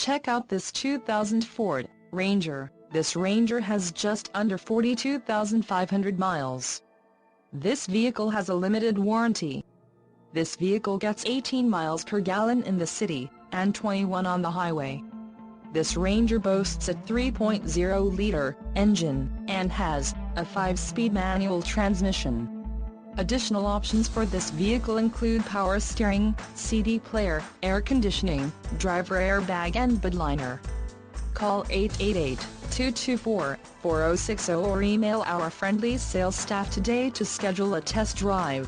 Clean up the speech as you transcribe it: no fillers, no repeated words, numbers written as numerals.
Check out this 2000 Ford Ranger. This Ranger has just under 42,500 miles. This vehicle has a limited warranty. This vehicle gets 18 miles per gallon in the city, and 21 on the highway. This Ranger boasts a 3.0-liter engine, and has a 5-speed manual transmission. Additional options for this vehicle include power steering, CD player, air conditioning, driver airbag and bedliner. Call 888-224-4060 or email our friendly sales staff today to schedule a test drive.